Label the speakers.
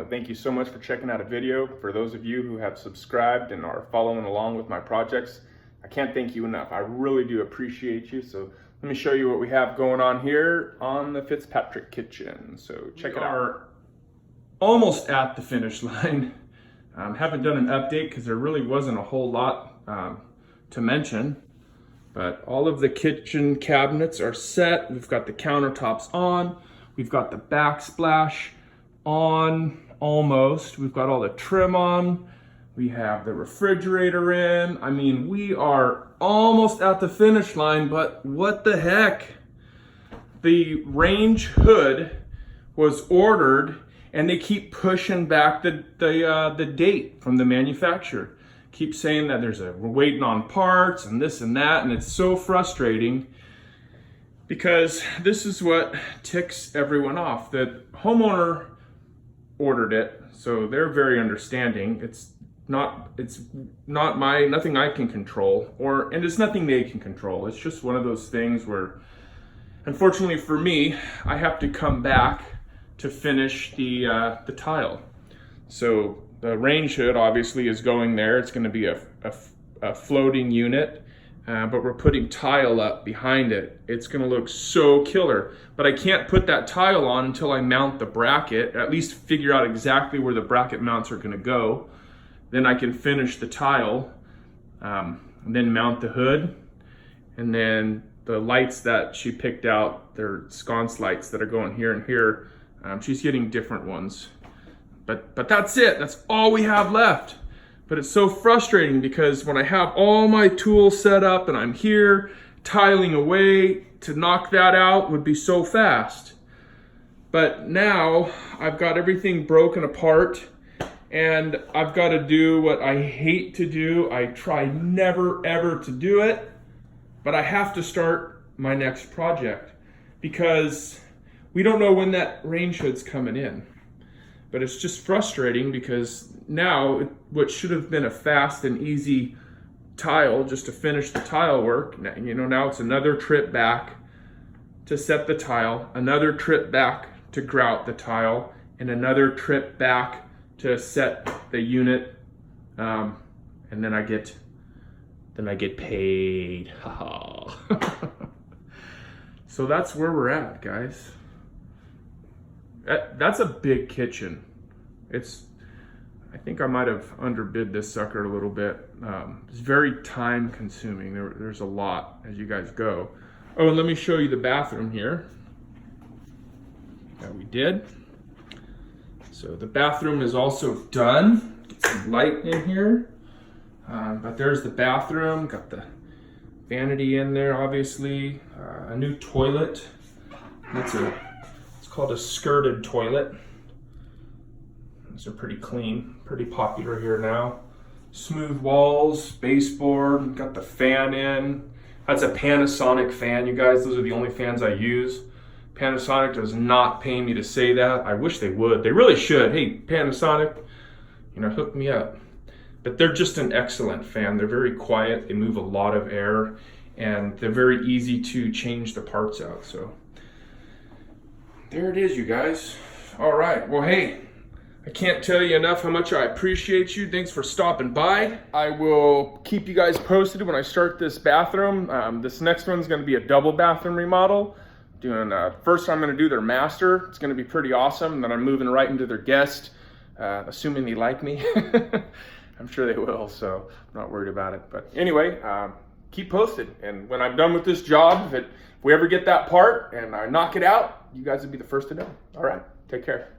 Speaker 1: to thank you so much for checking out a video. For those of you who have subscribed and are following along with my projects, I can't thank you enough. I really do appreciate you. So let me show you what we have going on here on the Fitzpatrick Kitchen. So check it out. We are almost at the finish line. Haven't done an update because there really wasn't a whole lot to mention. But all of the kitchen cabinets are set. We've got the countertops on. We've got the backsplash on, almost. We've got all the trim on. We have the refrigerator in. I mean, we are almost at the finish line, but what the heck? The range hood was ordered and they keep pushing back the date from the manufacturer. Keep saying that we're waiting on parts and this and that, and it's so frustrating because this is what ticks everyone off. The homeowner ordered it, so they're very understanding. It's nothing I can control, and it's nothing they can control. It's just one of those things where, unfortunately for me, I have to come back to finish the tile. So the range hood obviously is going there. It's going to be a floating unit, but we're putting tile up behind it. It's going to look so killer, but I can't put that tile on until I mount the bracket, at least figure out exactly where the bracket mounts are going to go. Then I can finish the tile, and then mount the hood, and then the lights that she picked out, they're sconce lights that are going here and here. She's getting different ones. But that's it. That's all we have left. But it's so frustrating because when I have all my tools set up and I'm here tiling away, to knock that out would be so fast. But now I've got everything broken apart and I've got to do what I hate to do. I try never ever to do it, but I have to start my next project because we don't know when that range hood's coming in. But it's just frustrating because now what should have been a fast and easy tile just to finish the tile work, now it's another trip back to set the tile, another trip back to grout the tile, and another trip back to set the unit, and then I get paid. So that's where we're at, guys. That's a big kitchen. I think I might have underbid this sucker a little bit. It's very time consuming. There's a lot as you guys go. Oh, and let me show you the bathroom here that we did. So the bathroom is also done. Get some light in here. But there's the bathroom. Got the vanity in there, obviously. A new toilet. It's called a skirted toilet. These are pretty clean, pretty popular here now. Smooth walls, baseboard, got the fan in. That's a Panasonic fan, you guys. Those are the only fans I use. Panasonic does not pay me to say that. I wish they would. They really should. Hey, Panasonic, hook me up. But they're just an excellent fan. They're very quiet. They move a lot of air, and they're very easy to change the parts out. So there it is, you guys. All right. Well, hey, I can't tell you enough how much I appreciate you. Thanks for stopping by. I will keep you guys posted when I start this bathroom. This next one's going to be a double bathroom remodel. First I'm going to do their master. It's going to be pretty awesome. And then I'm moving right into their guest, assuming they like me. I'm sure they will, so I'm not worried about it. But anyway, keep posted. And when I'm done with this job, if we ever get that part and I knock it out, you guys will be the first to know. All right, take care.